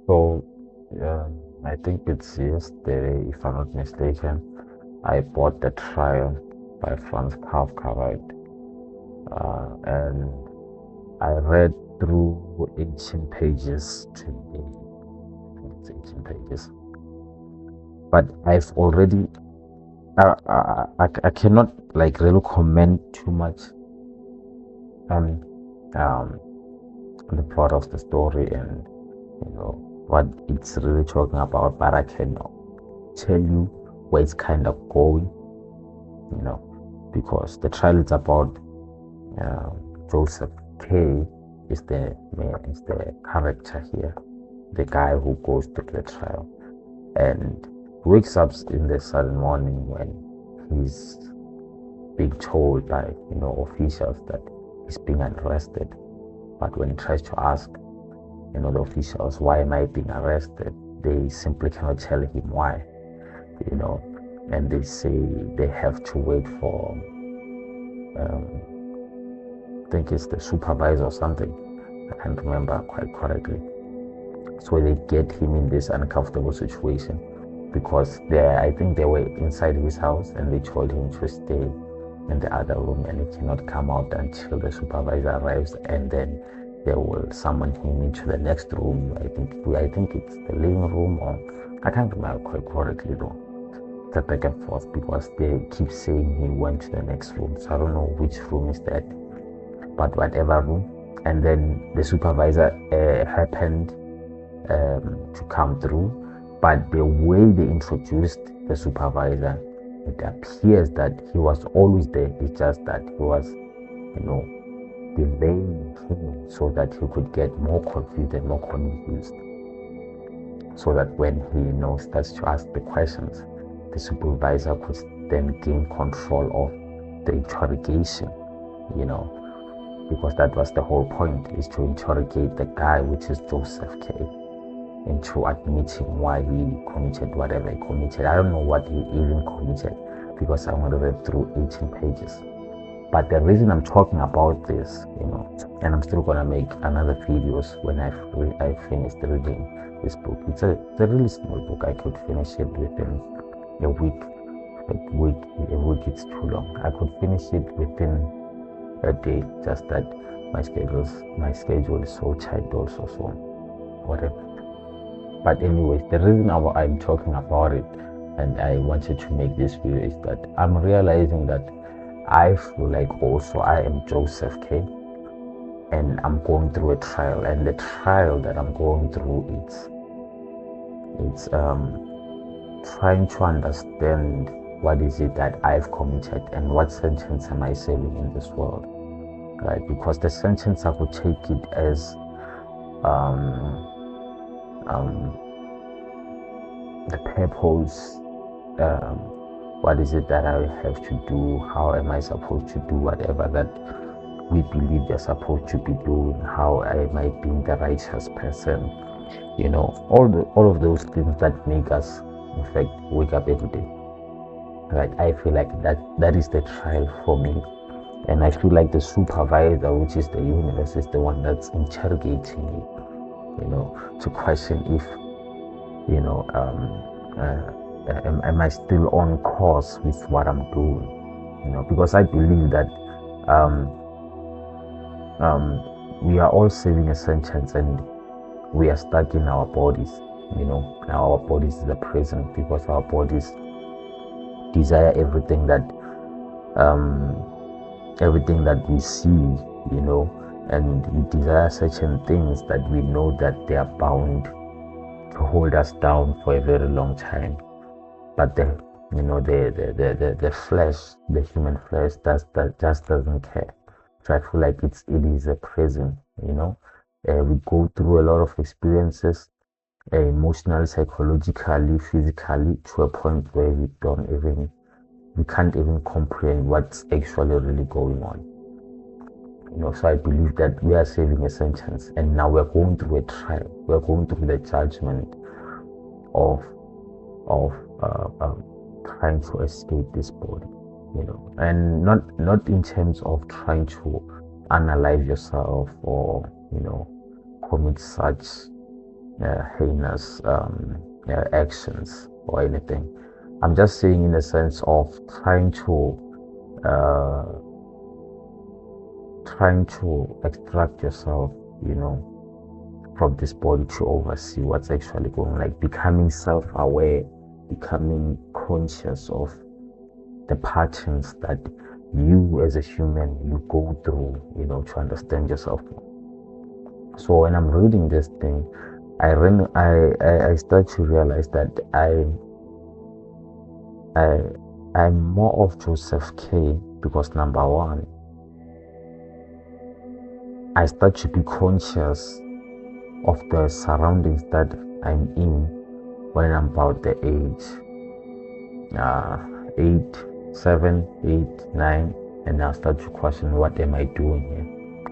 So, I think it's yesterday, if I'm not mistaken, I bought the trial by Franz Kafka, right? And I read through 18 pages today. I think it's 18 pages. But I've already, I cannot like really comment too much on um, the plot of the story and what it's really talking about, but I can tell you where it's kind of going, because the trial is about uh, Joseph K is the character here, the guy who goes to the trial and wakes up in the sudden morning when he's being told by officials that he's being arrested. But when he tries to ask the officials, why am I being arrested, they simply cannot tell him why, and they say they have to wait for I think it's the supervisor or something. I can't remember quite correctly. So they get him in this uncomfortable situation because I think they were inside his house and they told him to stay in the other room and he cannot come out until the supervisor arrives, and then they will summon him into the next room. I think it's the living room, or I can't remember quite correctly though. The back and forth because they keep saying he went to the next room. So I don't know which room is that, but whatever room. And then the supervisor happened to come through, but the way they introduced the supervisor, it appears that he was always there. It's just that he was, delaying him so that he could get more confused and more confused. So that when he, starts to ask the questions, the supervisor could then gain control of the interrogation, because that was the whole point, is to interrogate the guy, which is Joseph K, into admitting why he committed whatever he committed. I don't know what he even committed because I only read through 18 pages. But the reason I'm talking about this, and I'm still gonna make another videos when I finish reading this book. It's a really small book. I could finish it within a week. A week it's too long. I could finish it within a day. Just that my schedule is so tight also. So whatever. But anyways, the reason I'm talking about it and I wanted to make this video is that I'm realizing that I feel like also I am Joseph K, and I'm going through a trial, and the trial that I'm going through, it's trying to understand what is it that I've committed and what sentence am I serving in this world, right? Because the sentence, I would take it as the purpose, what is it that I have to do, how am I supposed to do whatever that we believe they're supposed to be doing, how am I being the righteous person, all of those things that make us in fact wake up every day, right? I feel like that is the trial for me, and I feel like the supervisor, which is the universe, is the one that's interrogating me, to question if am I still on course with what I'm doing, because I believe that we are all serving a sentence and we are stuck in our bodies. Our bodies is the prison because our bodies desire everything that we see, and we desire certain things that we know that they are bound to hold us down for a very long time. But the flesh, the human flesh, just doesn't care. So I feel like it is a prison. We go through a lot of experiences, emotionally, psychologically, physically, to a point where we can't even comprehend what's actually really going on. So I believe that we are serving a sentence, and now we're going through a trial. We're going through the judgment of trying to escape this body, and not in terms of trying to analyze yourself or commit such heinous actions or anything. I'm just saying in the sense of trying to extract yourself, from this body to oversee what's actually going on, like becoming self-aware, becoming conscious of the patterns that you as a human you go through, to understand yourself more. So when I'm reading this thing, I start to realize that I'm more of Joseph K, because number one, I start to be conscious of the surroundings that I'm in when I'm about the age 8, 7, 8, 9, and I start to question, what am I doing here?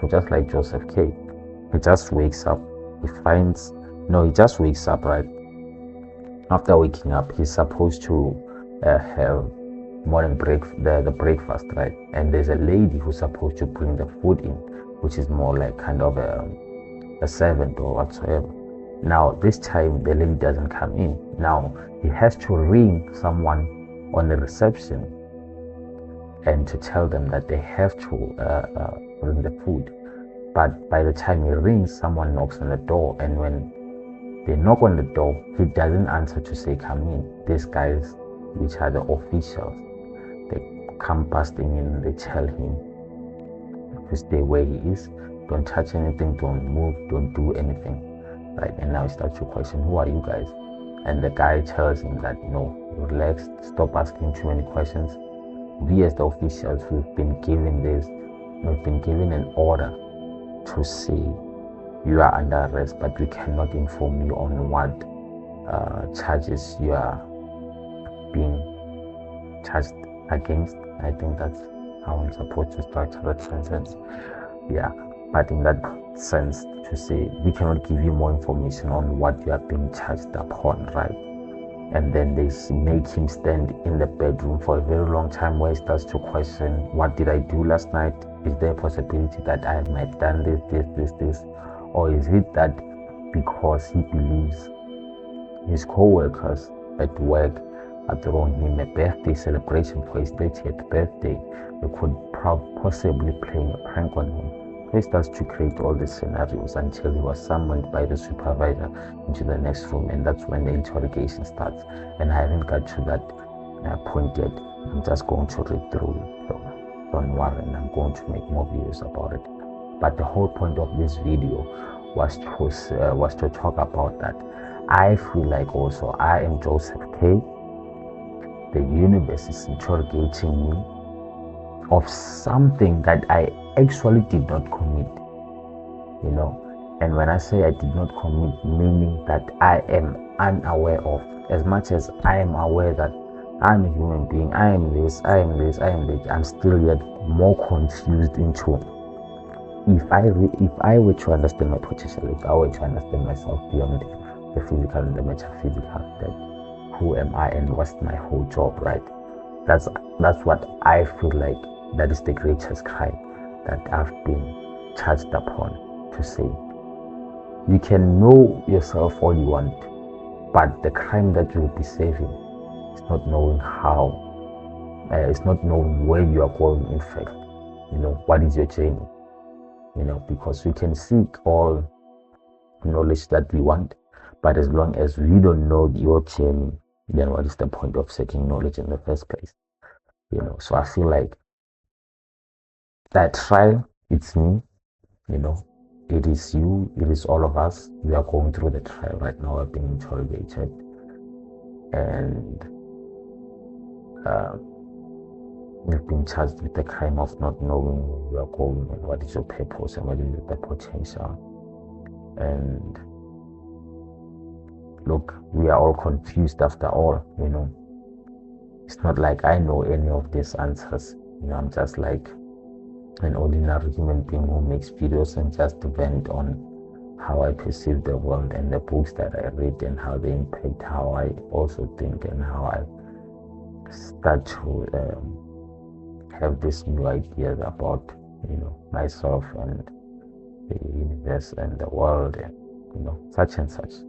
So just like Joseph K, he just wakes up, he just wakes up, right? After waking up, he's supposed to have morning the breakfast, right? And there's a lady who's supposed to bring the food in, which is more like kind of a servant or whatsoever. Now this time the lady doesn't come in. Now he has to ring someone on the reception and to tell them that they have to bring the food. But by the time he rings, someone knocks on the door, and when they knock on the door, he doesn't answer to say come in. These guys, which are the officials, they come busting in, they tell him to stay where he is, don't touch anything, don't move, don't do anything, right? And now he starts to question, who are you guys? And the guy tells him that, no, relax, stop asking too many questions. We as the officials, we've been given an order to say you are under arrest, but we cannot inform you on what charges you are being charged against. I think that's how I'm supposed to structure that sentence. Yeah, but in that sense, to say we cannot give you more information on what you are being charged upon, right? And then they make him stand in the bedroom for a very long time, where he starts to question, what did I do last night? Is there a possibility that I might have done this? Or is it that because he believes his co-workers at work are throwing him a birthday celebration for his 30th birthday, they could possibly playing a prank on him? So he starts to create all these scenarios until he was summoned by the supervisor into the next room, and that's when the interrogation starts. And I haven't got to that point yet. I'm just going to read through it, so don't worry, and I'm going to make more videos about it. But the whole point of this video was to talk about that. I feel like also I am Joseph K. The universe is interrogating me of something that I actually did not commit, And when I say I did not commit, meaning that I am unaware of, as much as I am aware that I'm a human being, I am this, I'm still yet more confused into, if I were to understand my potential, if I were to understand myself beyond the physical and the metaphysical, that who am I and what's my whole job, right? That's what I feel like that is the greatest crime that I've been charged upon to say. You can know yourself all you want, but the crime that you'll be saving is not knowing how, it's not knowing where you are going. In fact, what is your journey? Because we can seek all knowledge that we want, but as long as we don't know your journey, then what is the point of seeking knowledge in the first place? So I feel like that trial, it's me, it is you, it is all of us. We are going through the trial right now. We're being interrogated, and we've been charged with the crime of not knowing where you are going and what is your purpose and what is the potential. And look, we are all confused after all, It's not like I know any of these answers. I'm just like an ordinary human being who makes videos and just vent on how I perceive the world and the books that I read and how they impact how I also think and how I start to have these new ideas about, myself and the universe and the world and, such and such.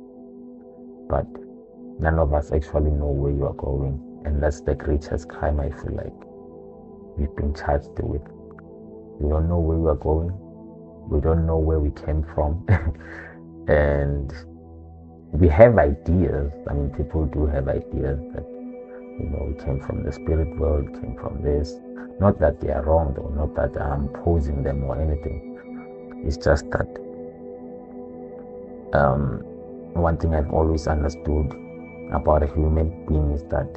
but none of us actually know where you are going. And that's the greatest crime I feel like we've been charged with. We don't know where we are going. We don't know where we came from. And we have ideas. I mean, people do have ideas that, we came from the spirit world, came from this. Not that they are wrong, though, not that I'm opposing them or anything. It's just that one thing I've always understood about a human being is that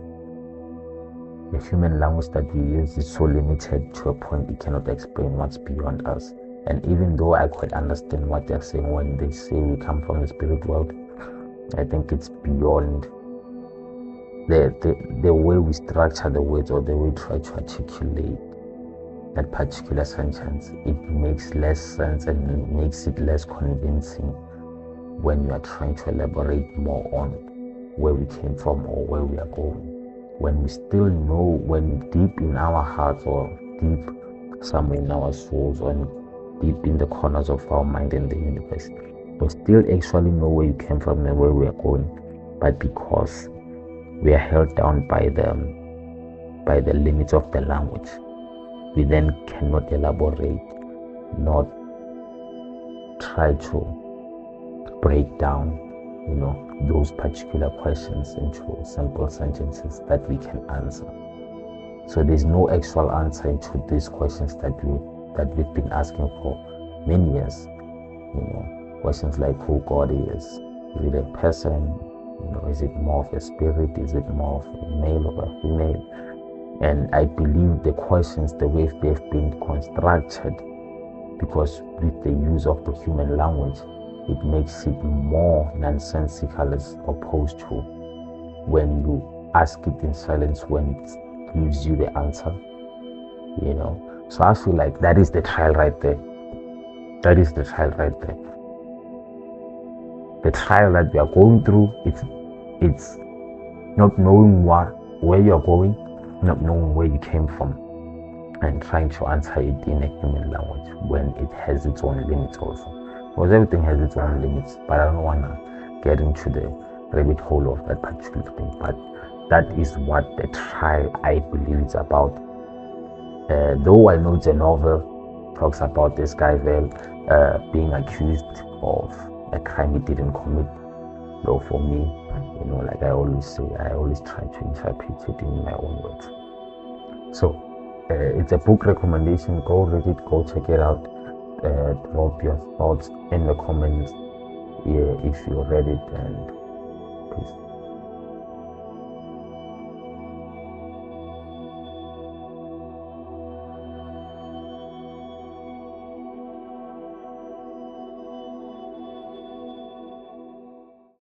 the human language that we use is so limited to a point it cannot explain what's beyond us. And even though I quite understand what they're saying when they say we come from the spirit world, I think it's beyond the way we structure the words or the way we try to articulate that particular sentence. It makes less sense and it makes it less convincing when you are trying to elaborate more on where we came from or where we are going. When we still know, when deep in our hearts or deep somewhere in our souls or deep in the corners of our mind and the universe, we still actually know where you came from and where we are going. But because we are held down by the limits of the language, we then cannot elaborate, not try to break down, those particular questions into simple sentences that we can answer. So there's no actual answer into these questions that we've been asking for many years. Questions like who God is it a person? Is it more of a spirit? Is it more of a male or a female? And I believe the questions, the way they've been constructed, because with the use of the human language, it makes it more nonsensical as opposed to when you ask it in silence, when it gives you the answer. So I feel like that is the trial right there. That is the trial right there. The trial that we are going through, it's not knowing where you're going, not knowing where you came from, and trying to answer it in a human language when it has its own limits also. Because everything has its own limits, but I don't want to get into the rabbit hole of that particular thing. But that is what the trial, I believe, is about. Though I know the novel talks about this guy there being accused of a crime he didn't commit. Though for me, like I always say, I always try to interpret it in my own words. So it's a book recommendation. Go read it, go check it out. Drop your thoughts in the comments if you read it, and peace.